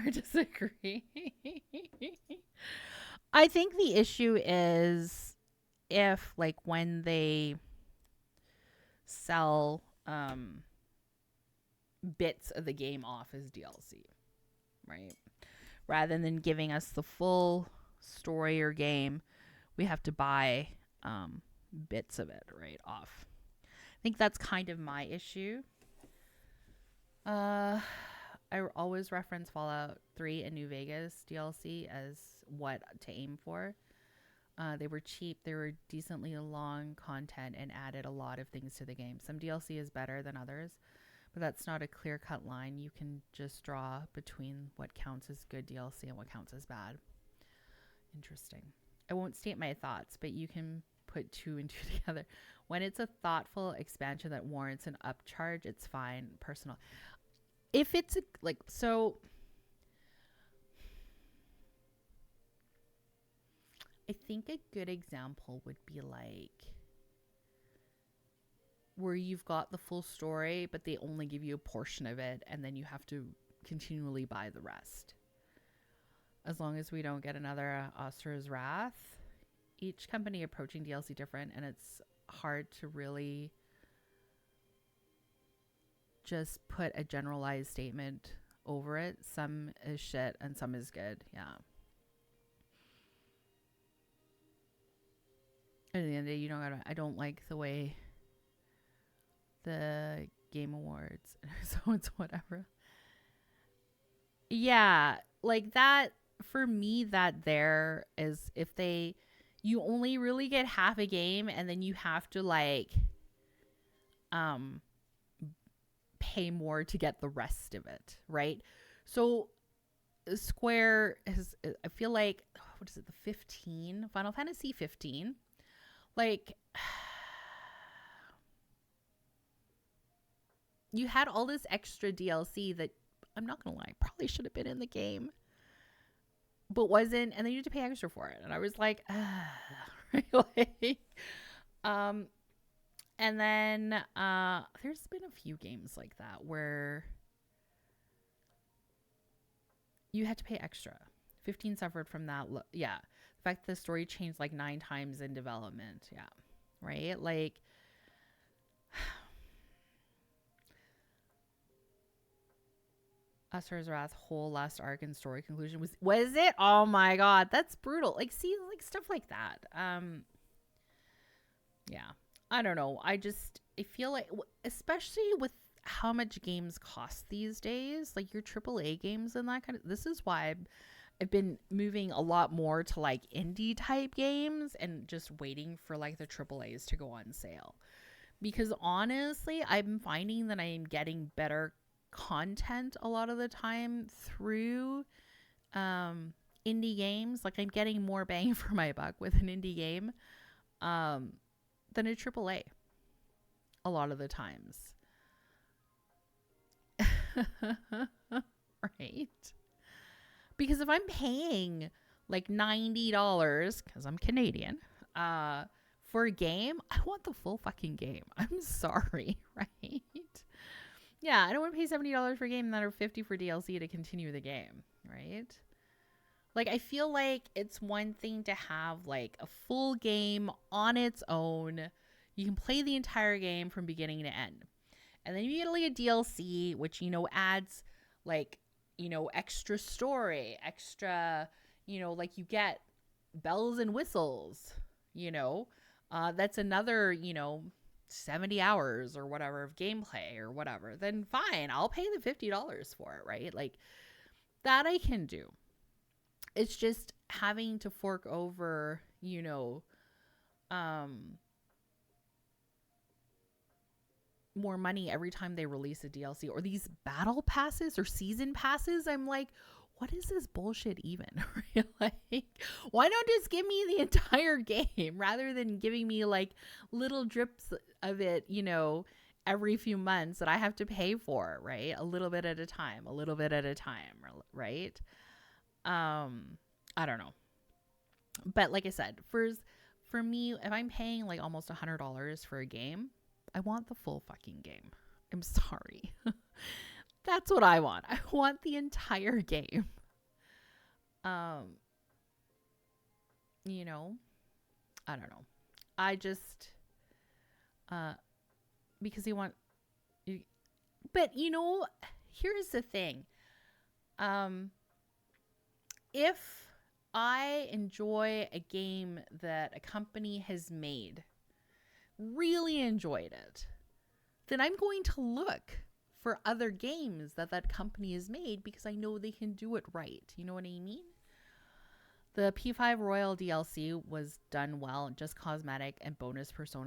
or disagree. I think the issue is if, like, when they sell bits of the game off as DLC, right? Rather than giving us the full story or game, we have to buy bits of it right off. I think that's kind of my issue. I always reference Fallout 3 and New Vegas DLC as what to aim for. They were cheap, they were decently long content, and added a lot of things to the game. Some DLC is better than others, but that's not a clear cut line. You can just draw between what counts as good DLC and what counts as bad. Interesting. I won't state my thoughts, but you can put two and two together. When it's a thoughtful expansion that warrants an upcharge, it's fine. Personal. If it's so I think a good example would be like where you've got the full story, but they only give you a portion of it, and then you have to continually buy the rest. As long as we don't get another Oster's Wrath, each company approaching DLC different, and it's hard to really just put a generalized statement over it. Some is shit and some is good. Yeah. At the end of the day, you don't I don't like the way the Game Awards, so it's whatever. Yeah, like that for me, that there is if you only really get half a game and then you have to like pay more to get the rest of it, right? So Square is, I feel like, what is it, the 15 Final Fantasy 15, like you had all this extra DLC that, I'm not gonna lie, probably should have been in the game but wasn't, and then you had to pay extra for it, and I was like, really? And then there's been a few games like that where you had to pay extra. 15 suffered from that. Yeah, the fact that the story changed like 9 times in development. Yeah, right. Like, Asura's Wrath whole last arc and story conclusion was it? Oh my god, that's brutal. Like, see, like stuff like that. Yeah, I don't know. I feel like, especially with how much games cost these days, like your AAA games and that kind of. This is why I've been moving a lot more to like indie type games and just waiting for like the AAAs to go on sale. Because honestly, I'm finding that I'm getting better content a lot of the time through indie games. Like, I'm getting more bang for my buck with an indie game than a AAA a lot of the times. Right? Because if I'm paying like $90 because I'm Canadian for a game, I want the full fucking game. I'm sorry, right? Yeah, I don't want to pay $70 for a game that are $50 for DLC to continue the game, right? Like, I feel like it's one thing to have like a full game on its own. You can play the entire game from beginning to end. And then you get like a DLC, which, you know, adds like, you know, extra story, extra, you know, like you get bells and whistles, you know, that's another, you know, 70 hours or whatever of gameplay or whatever. Then fine, I'll pay the $50 for it, right? Like, that I can do. It's just having to fork over, you know, more money every time they release a DLC, or these battle passes or season passes. I'm like, what is this bullshit even? Like, why not just give me the entire game rather than giving me like little drips of it, you know, every few months that I have to pay for, right? A little bit at a time, right? I don't know. But like I said, for me, if I'm paying like almost $100 for a game, I want the full fucking game. I'm sorry. That's what I want. I want the entire game. Um, you know, I don't know. I just uh because they want you, but here's the thing. Um, if I enjoy a game that a company has made, really enjoyed it, then I'm going to look for other games that that company has made because I know they can do it right. You know what I mean? The P5 Royal DLC was done well, just cosmetic and bonus persona